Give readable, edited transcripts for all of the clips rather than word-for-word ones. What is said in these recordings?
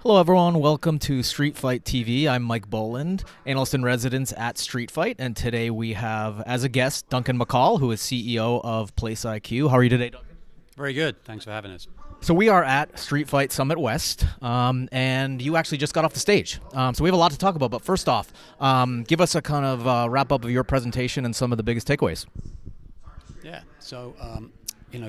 Hello, everyone. Welcome to Street Fight TV. I'm Mike Boland, analyst in residence at Street Fight, and today we have as a guest Duncan McCall, who is CEO of Place IQ. How are you today, Duncan? Very good. Thanks for having us. So we are at Street Fight Summit West, and you actually just got off the stage. So we have a lot to talk about. But first off, give us a kind of wrap up of your presentation and some of the biggest takeaways. Yeah. So,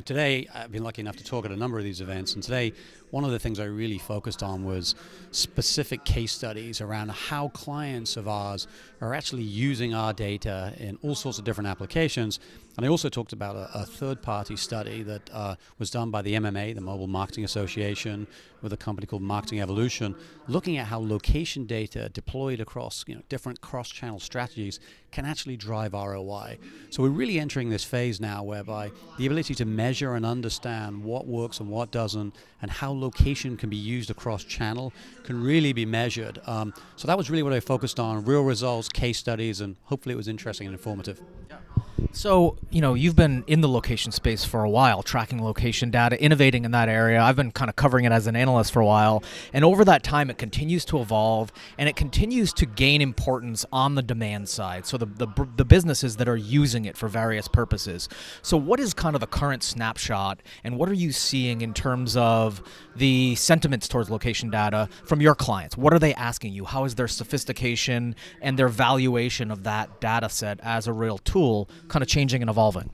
today I've been lucky enough to talk at a number of these events, and today one of the things I really focused on was specific case studies around how clients of ours are actually using our data in all sorts of different applications. And I also talked about a third-party study that was done by the MMA, the Mobile Marketing Association, with a company called Marketing Evolution, looking at how location data deployed across different cross-channel strategies can actually drive ROI. So we're really entering this phase now whereby the ability to measure and understand what works and what doesn't, and how location can be used across channel can really be measured. So that was really what I focused on: real results, case studies, and hopefully it was interesting and informative. So, you've been in the location space for a while, tracking location data, innovating in that area. I've been kind of covering it as an analyst for a while. And over that time, it continues to evolve and it continues to gain importance on the demand side. So the businesses that are using it for various purposes. So what is kind of the current snapshot, and what are you seeing in terms of the sentiments towards location data from your clients? What are they asking you? How is their sophistication and their valuation of that data set as a real tool kind of changing and evolving?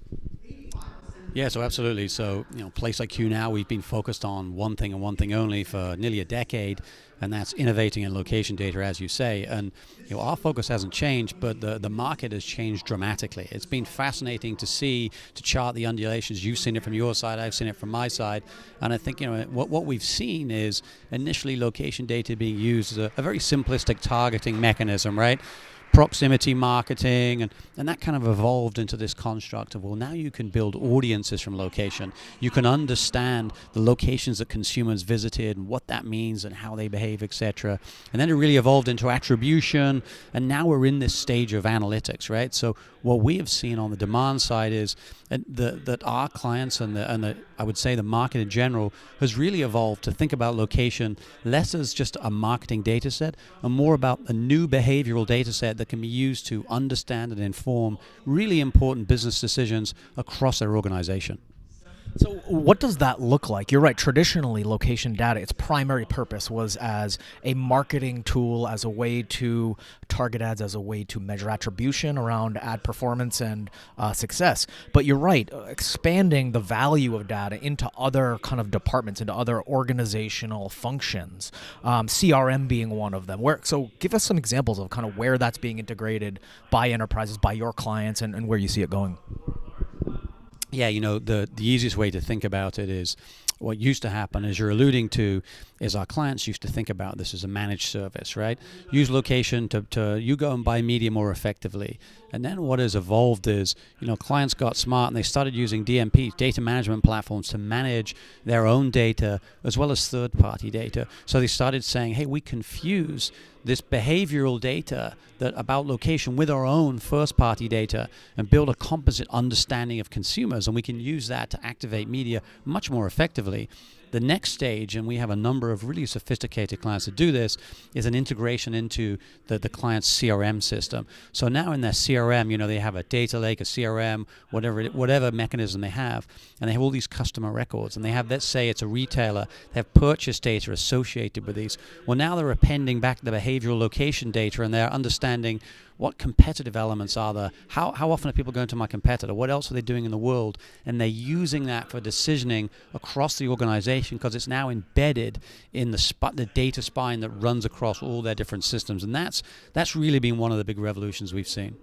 Yeah, so absolutely. So, Place IQ now, we've been focused on one thing and one thing only for nearly a decade, and that's innovating in location data, as you say. And our focus hasn't changed, but the market has changed dramatically. It's been fascinating to chart the undulations. You've seen it from your side, I've seen it from my side. And I think what we've seen is initially location data being used as a very simplistic targeting mechanism, right? Proximity marketing, and that kind of evolved into this construct of, well, now you can build audiences from location. You can understand the locations that consumers visited and what that means and how they behave, etc. And then it really evolved into attribution, and now we're in this stage of analytics, right? So what we have seen on the demand side is that our clients and I would say the market in general has really evolved to think about location less as just a marketing data set and more about a new behavioral data set that can be used to understand and inform really important business decisions across their organization. So what does that look like? You're right, traditionally location data, its primary purpose was as a marketing tool, as a way to target ads, as a way to measure attribution around ad performance and success. But you're right, expanding the value of data into other kind of departments, into other organizational functions, CRM being one of them. So give us some examples of kind of where that's being integrated by enterprises, by your clients, and where you see it going. Yeah, the easiest way to think about it is what used to happen, as you're alluding to, is our clients used to think about this as a managed service, right? Use location to you go and buy media more effectively. And then what has evolved is, clients got smart and they started using DMP, data management platforms, to manage their own data as well as third-party data. So they started saying, hey, we can fuse this behavioral data about location with our own first-party data and build a composite understanding of consumers, and we can use that to activate media much more effectively. The next stage, and we have a number of really sophisticated clients that do this, is an integration into the client's CRM system. So now in their CRM, they have a data lake, a CRM, whatever mechanism they have, and they have all these customer records. And they have, let's say it's a retailer, they have purchase data associated with these. Well, now they're appending back the behavioral location data, and they're understanding what competitive elements are there, how often are people going to my competitor, what else are they doing in the world, and they're using that for decisioning across the organization because it's now embedded in the data spine that runs across all their different systems, and that's really been one of the big revolutions we've seen.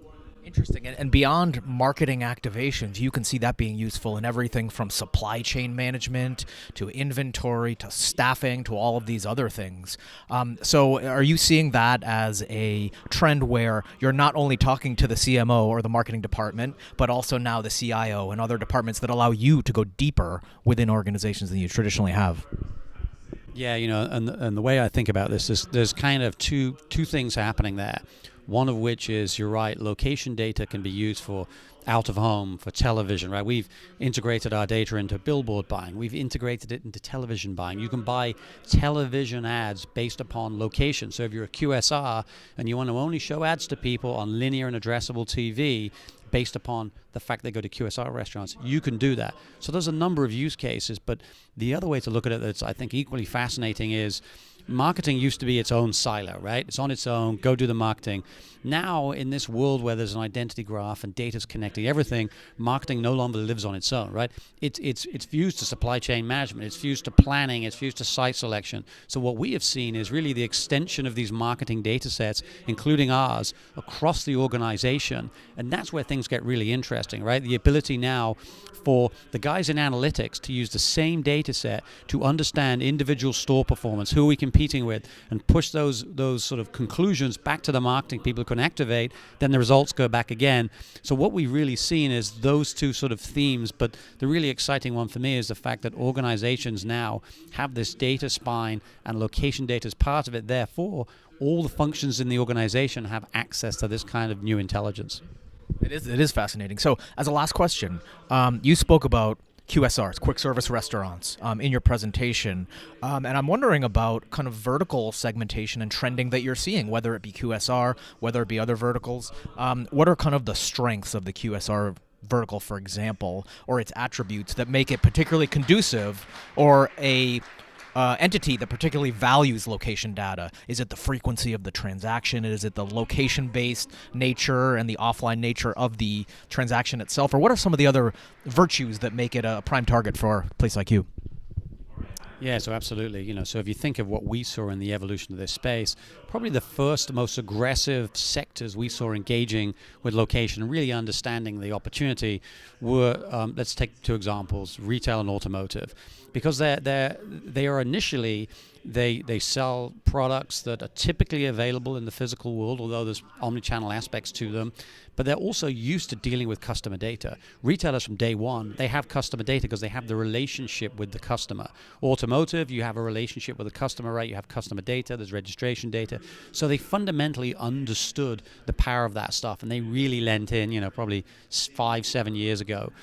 Interesting. And beyond marketing activations, you can see that being useful in everything from supply chain management to inventory to staffing to all of these other things. So are you seeing that as a trend where you're not only talking to the CMO or the marketing department, but also now the CIO and other departments that allow you to go deeper within organizations than you traditionally have? Yeah, and the way I think about this is there's kind of two things happening there. One of which is, you're right, location data can be used for out of home, for television, right? We've integrated our data into billboard buying. We've integrated it into television buying. You can buy television ads based upon location. So if you're a QSR and you want to only show ads to people on linear and addressable TV based upon the fact they go to QSR restaurants, you can do that. So there's a number of use cases, but the other way to look at it that's, I think, equally fascinating is marketing used to be its own silo, right? It's on its own, go do the marketing. Now, in this world where there's an identity graph and data's connecting everything, marketing no longer lives on its own, right? It's fused to supply chain management, it's fused to planning, it's fused to site selection. So what we have seen is really the extension of these marketing data sets, including ours, across the organization. And that's where things get really interesting, right? The ability now for the guys in analytics to use the same data set to understand individual store performance, who are we competing with, and push those sort of conclusions back to the marketing people who can activate, then the results go back again. So what we've really seen is those two sort of themes, but the really exciting one for me is the fact that organizations now have this data spine and location data as part of it. Therefore, all the functions in the organization have access to this kind of new intelligence. It is fascinating. So, as a last question, you spoke about QSRs, quick service restaurants, in your presentation, and I'm wondering about kind of vertical segmentation and trending that you're seeing, whether it be QSR, whether it be other verticals. What are kind of the strengths of the QSR vertical, for example, or its attributes that make it particularly conducive, or a entity that particularly values location data? Is it the frequency of the transaction? Is it the location-based nature and the offline nature of the transaction itself? Or what are some of the other virtues that make it a prime target for a place like you? Yeah, so absolutely. So if you think of what we saw in the evolution of this space, probably the first most aggressive sectors we saw engaging with location and really understanding the opportunity were, let's take two examples, retail and automotive. Because they are initially, they sell products that are typically available in the physical world, although there's omnichannel aspects to them, but they're also used to dealing with customer data. Retailers from day one, they have customer data because they have the relationship with the customer. Automotive, you have a relationship with the customer, right? You have customer data, there's registration data. So they fundamentally understood the power of that stuff, and they really lent in, probably 5-7 years ago.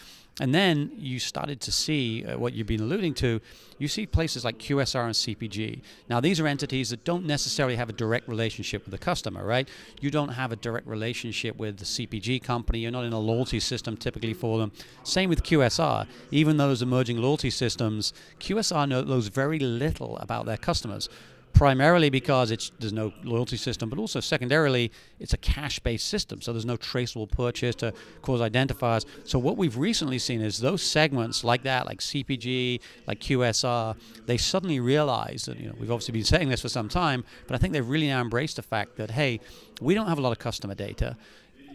And then you started to see what you've been alluding to. You see places like QSR and CPG. Now, these are entities that don't necessarily have a direct relationship with the customer, right? You don't have a direct relationship with the CPG company. You're not in a loyalty system typically for them. Same with QSR. Even those emerging loyalty systems, QSR knows very little about their customers. Primarily because there's no loyalty system, but also secondarily, it's a cash-based system, so there's no traceable purchase to cause identifiers. So what we've recently seen is those segments like that, like CPG, like QSR, they suddenly realize that, we've obviously been saying this for some time, but I think they've really now embraced the fact that, hey, we don't have a lot of customer data.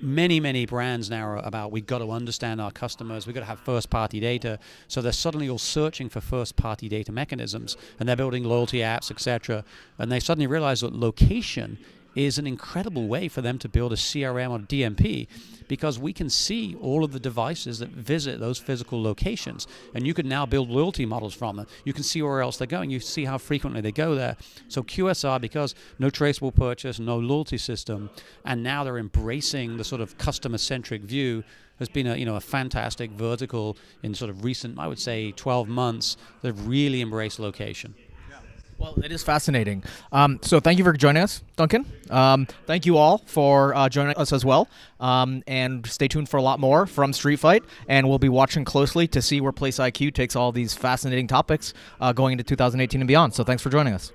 Many brands now are about, we've got to understand our customers, we've got to have first-party data. So they're suddenly all searching for first-party data mechanisms, and they're building loyalty apps, etc. And they suddenly realize that location is an incredible way for them to build a CRM or DMP, because we can see all of the devices that visit those physical locations, and you can now build loyalty models from them. You can see where else they're going. You see how frequently they go there. So QSR, because no traceable purchase, no loyalty system, and now they're embracing the sort of customer-centric view, has been a fantastic vertical in sort of recent, I would say, 12 months. They've really embraced location. Well, it is fascinating. So thank you for joining us, Duncan. Thank you all for joining us as well. And stay tuned for a lot more from Street Fight. And we'll be watching closely to see where Place IQ takes all these fascinating topics going into 2018 and beyond. So thanks for joining us.